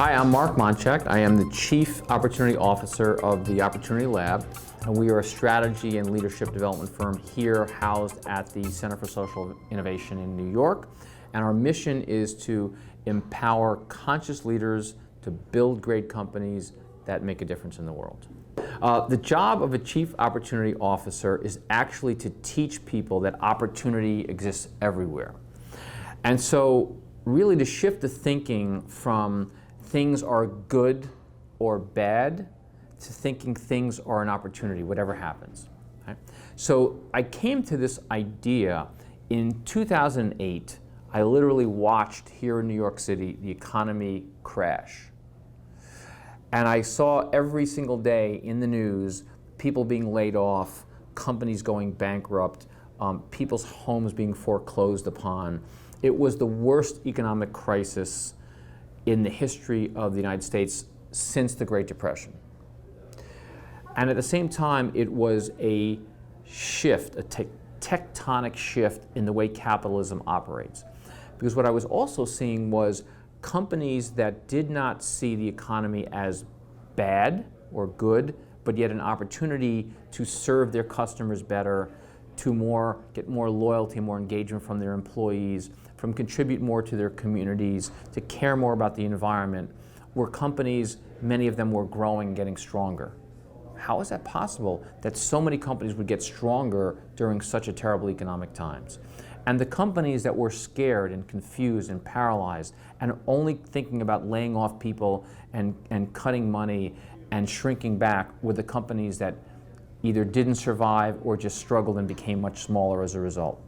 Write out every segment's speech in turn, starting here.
Hi, I'm Mark Monchek. I am the Chief Opportunity Officer of the Opportunity Lab, and we are a strategy and leadership development firm here housed at the Center for Social Innovation in New York. And our mission is to empower conscious leaders to build great companies that make a difference in the world. The job of a Chief Opportunity Officer is actually to teach people that opportunity exists everywhere. And so really to shift the thinking from things are good or bad to thinking things are an opportunity, whatever happens. Okay? So I came to this idea in 2008. I literally watched here in New York City the economy crash. And I saw every single day in the news people being laid off, companies going bankrupt, people's homes being foreclosed upon. It was the worst economic crisis in the history of the United States since the Great Depression. And at the same time, it was a shift, a tectonic shift in the way capitalism operates. Because what I was also seeing was companies that did not see the economy as bad or good, but yet an opportunity to serve their customers better, to get more loyalty, more engagement from their employees, from contribute more to their communities, to care more about the environment, were companies, many of them were growing and getting stronger. How is that possible that so many companies would get stronger during such a terrible economic times? And the companies that were scared and confused and paralyzed and only thinking about laying off people and cutting money and shrinking back were the companies that either didn't survive or just struggled and became much smaller as a result.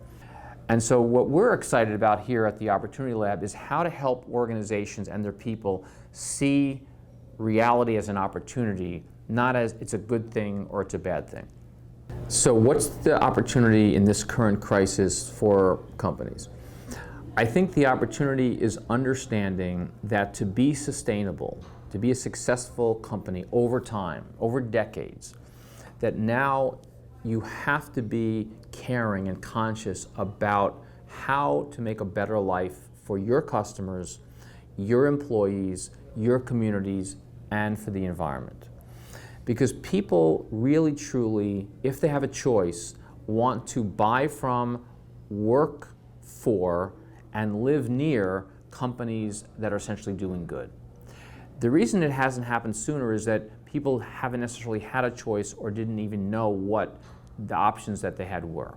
And so what we're excited about here at the Opportunity Lab is how to help organizations and their people see reality as an opportunity, not as it's a good thing or it's a bad thing. So what's the opportunity in this current crisis for companies? I think the opportunity is understanding that to be sustainable, to be a successful company over time, over decades, that now you have to be caring and conscious about how to make a better life for your customers, your employees, your communities, and for the environment. Because people really truly, if they have a choice, want to buy from, work for, and live near companies that are essentially doing good. The reason it hasn't happened sooner is that people haven't necessarily had a choice or didn't even know what the options that they had were.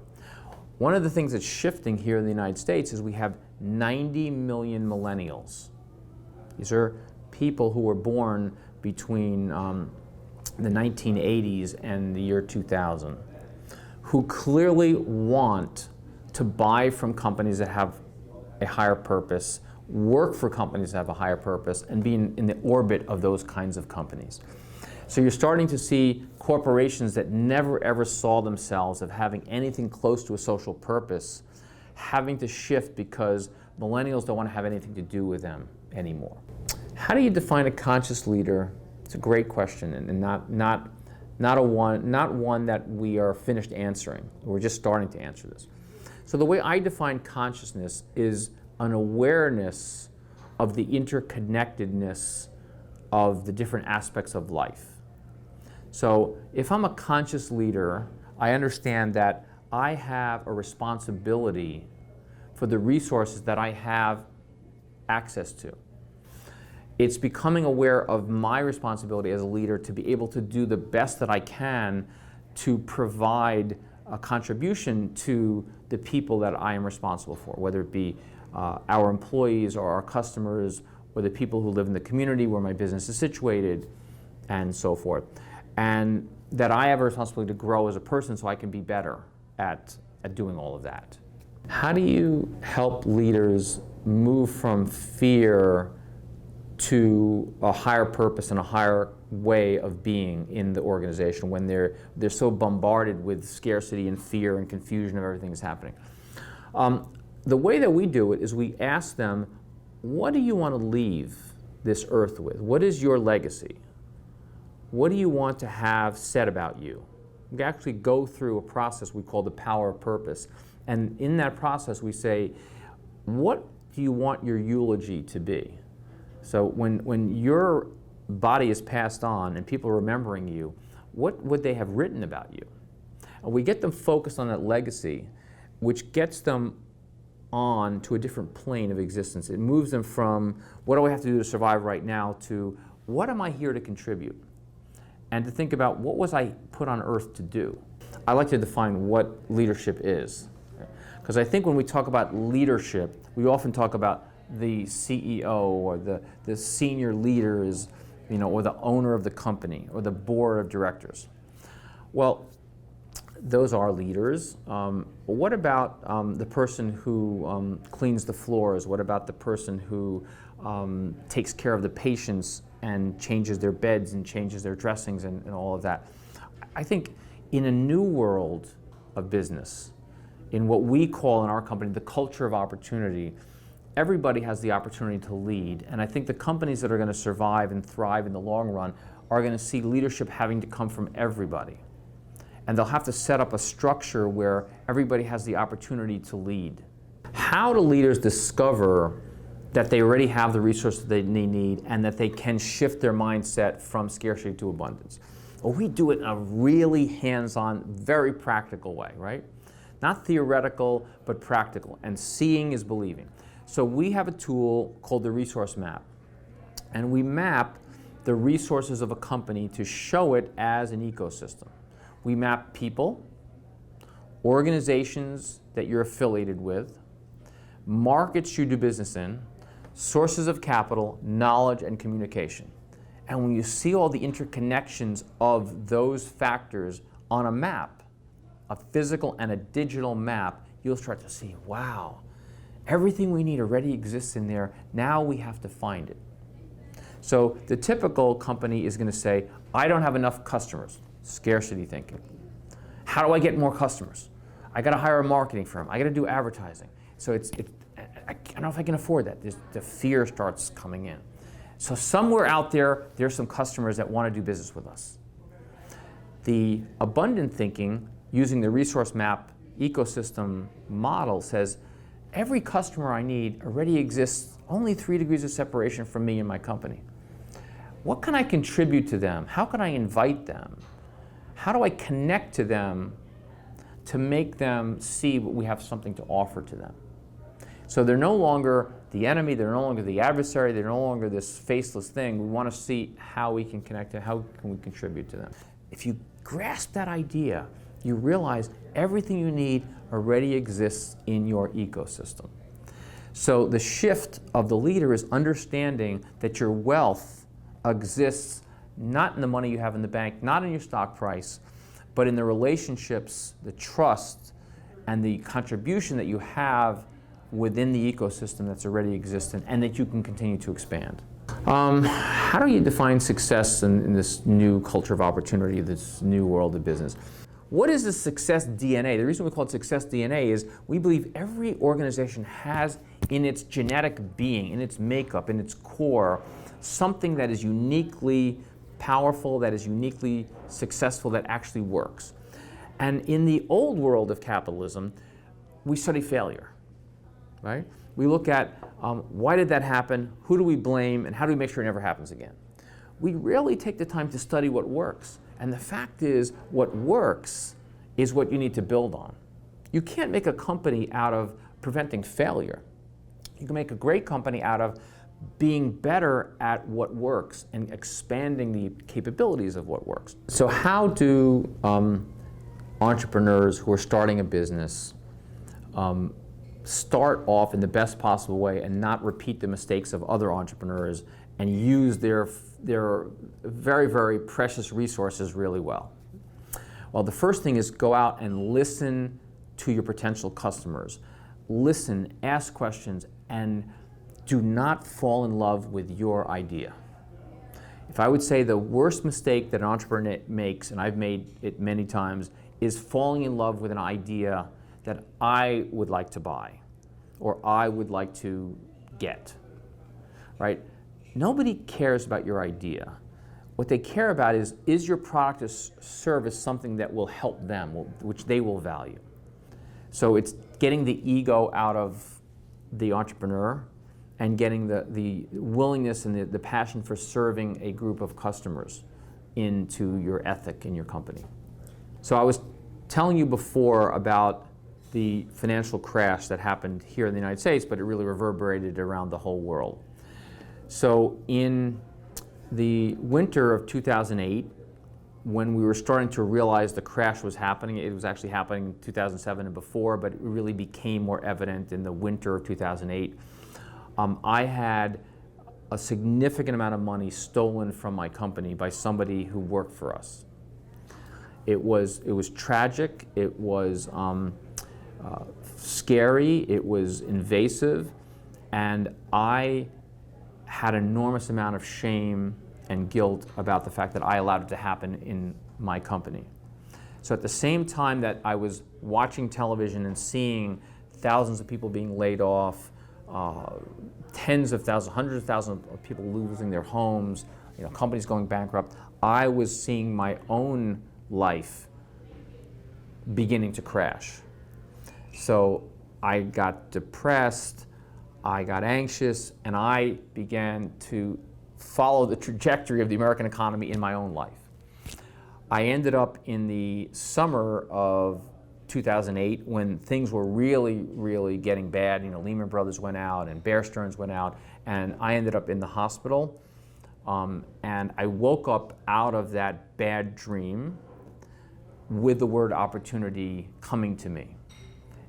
One of the things that's shifting here in the United States is we have 90 million millennials. These are people who were born between the 1980s and the year 2000, who clearly want to buy from companies that have a higher purpose, work for companies that have a higher purpose, and be in the orbit of those kinds of companies. So you're starting to see corporations that never ever saw themselves as having anything close to a social purpose having to shift because millennials don't want to have anything to do with them anymore. How do you define a conscious leader? It's a great question, and not one that we are finished answering. We're just starting to answer this. So the way I define consciousness is an awareness of the interconnectedness of the different aspects of life. So if I'm a conscious leader, I understand that I have a responsibility for the resources that I have access to. It's becoming aware of my responsibility as a leader to be able to do the best that I can to provide a contribution to the people that I am responsible for, whether it be our employees or our customers or the people who live in the community where my business is situated and so forth. And that I have a responsibility to grow as a person so I can be better at doing all of that. How do you help leaders move from fear to a higher purpose and a higher way of being in the organization when they're so bombarded with scarcity and fear and confusion of everything that's happening. The way that we do it is we ask them, what do you want to leave this earth with? What is your legacy? What do you want to have said about you? We actually go through a process we call the power of purpose. And in that process we say, what do you want your eulogy to be? So when your body is passed on and people are remembering you, what would they have written about you? And we get them focused on that legacy, which gets them on to a different plane of existence. It moves them from what do I have to do to survive right now to what am I here to contribute? And to think about what was I put on earth to do? I like to define what leadership is. Because I think when we talk about leadership, we often talk about the CEO or the senior leaders, or the owner of the company or the board of directors. Well, those are leaders. What about the person who cleans the floors? What about the person who takes care of the patients and changes their beds and changes their dressings and all of that? I think in a new world of business, in what we call in our company the culture of opportunity, everybody has the opportunity to lead. And I think the companies that are going to survive and thrive in the long run are going to see leadership having to come from everybody. And they'll have to set up a structure where everybody has the opportunity to lead. How do leaders discover that they already have the resources they need and that they can shift their mindset from scarcity to abundance? Well, we do it in a really hands-on, very practical way, right? Not theoretical, but practical. And seeing is believing. So we have a tool called the resource map. And we map the resources of a company to show it as an ecosystem. We map people, organizations that you're affiliated with, markets you do business in, sources of capital, knowledge, and communication. And when you see all the interconnections of those factors on a map, a physical and a digital map, you'll start to see, wow, everything we need already exists in there. Now we have to find it. So the typical company is going to say, I don't have enough customers. Scarcity thinking. How do I get more customers? I got to hire a marketing firm. I got to do advertising. So I don't know if I can afford that. The fear starts coming in. So somewhere out there, there's some customers that want to do business with us. The abundant thinking, using the resource map ecosystem model, says every customer I need already exists only 3 degrees of separation from me and my company. What can I contribute to them? How can I invite them? How do I connect to them to make them see what we have something to offer to them? So they're no longer the enemy, they're no longer the adversary, they're no longer this faceless thing. We want to see how we can connect to, how can we contribute to them. If you grasp that idea, you realize everything you need already exists in your ecosystem. So the shift of the leader is understanding that your wealth exists not in the money you have in the bank, not in your stock price, but in the relationships, the trust, and the contribution that you have within the ecosystem that's already existent and that you can continue to expand. How do you define success in this new culture of opportunity, this new world of business? What is the success DNA? The reason we call it success DNA is we believe every organization has in its genetic being, in its makeup, in its core, something that is uniquely powerful, that is uniquely successful, that actually works. And in the old world of capitalism, we study failure, right? We look at why did that happen, who do we blame, and how do we make sure it never happens again? We rarely take the time to study what works. And the fact is, what works is what you need to build on. You can't make a company out of preventing failure. You can make a great company out of being better at what works and expanding the capabilities of what works. So how do entrepreneurs who are starting a business start off in the best possible way and not repeat the mistakes of other entrepreneurs and use their very, very precious resources really well? Well, the first thing is go out and listen to your potential customers. Listen, ask questions, and do not fall in love with your idea. If I would say the worst mistake that an entrepreneur makes, and I've made it many times, is falling in love with an idea that I would like to buy or I would like to get, right? Nobody cares about your idea. What they care about is your product or service something that will help them, which they will value? So it's getting the ego out of the entrepreneur and getting the willingness and the passion for serving a group of customers into your ethic in your company. So I was telling you before about the financial crash that happened here in the United States, but it really reverberated around the whole world. So in the winter of 2008, when we were starting to realize the crash was happening, it was actually happening in 2007 and before, but it really became more evident in the winter of 2008. I had a significant amount of money stolen from my company by somebody who worked for us. It was tragic, it was scary, it was invasive, and I had an enormous amount of shame and guilt about the fact that I allowed it to happen in my company. So at the same time that I was watching television and seeing thousands of people being laid off, tens of thousands, hundreds of thousands of people losing their homes, companies going bankrupt, I was seeing my own life beginning to crash. So I got depressed, I got anxious, and I began to follow the trajectory of the American economy in my own life. I ended up in the summer of 2008 when things were really, really getting bad. Lehman Brothers went out and Bear Stearns went out, and I ended up in the hospital. And I woke up out of that bad dream with the word opportunity coming to me.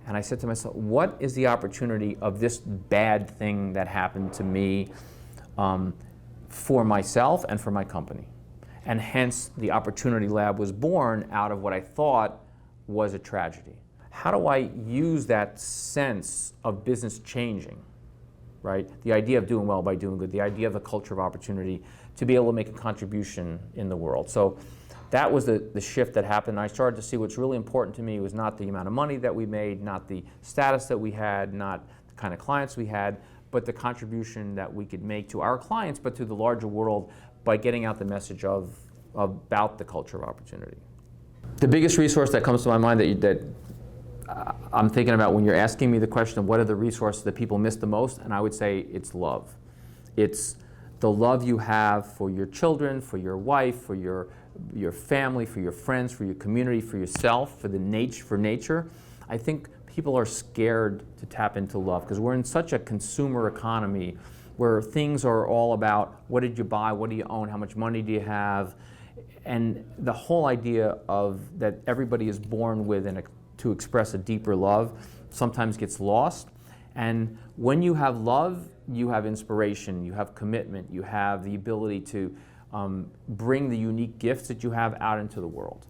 And I said to myself, what is the opportunity of this bad thing that happened to me for myself and for my company? And hence, the Opportunity Lab was born out of what I thought was a tragedy. How do I use that sense of business changing, right? The idea of doing well by doing good, the idea of a culture of opportunity to be able to make a contribution in the world. So that was the shift that happened. I started to see what's really important to me was not the amount of money that we made, not the status that we had, not the kind of clients we had, but the contribution that we could make to our clients, but to the larger world by getting out the message about the culture of opportunity. The biggest resource that comes to my mind that I'm thinking about when you're asking me the question of what are the resources that people miss the most, and I would say it's love. It's the love you have for your children, for your wife, for your family, for your friends, for your community, for yourself, for nature. I think people are scared to tap into love because we're in such a consumer economy where things are all about what did you buy, what do you own, how much money do you have, and the whole idea of that everybody is born with and to express a deeper love sometimes gets lost. And when you have love, you have inspiration, you have commitment, you have the ability to bring the unique gifts that you have out into the world.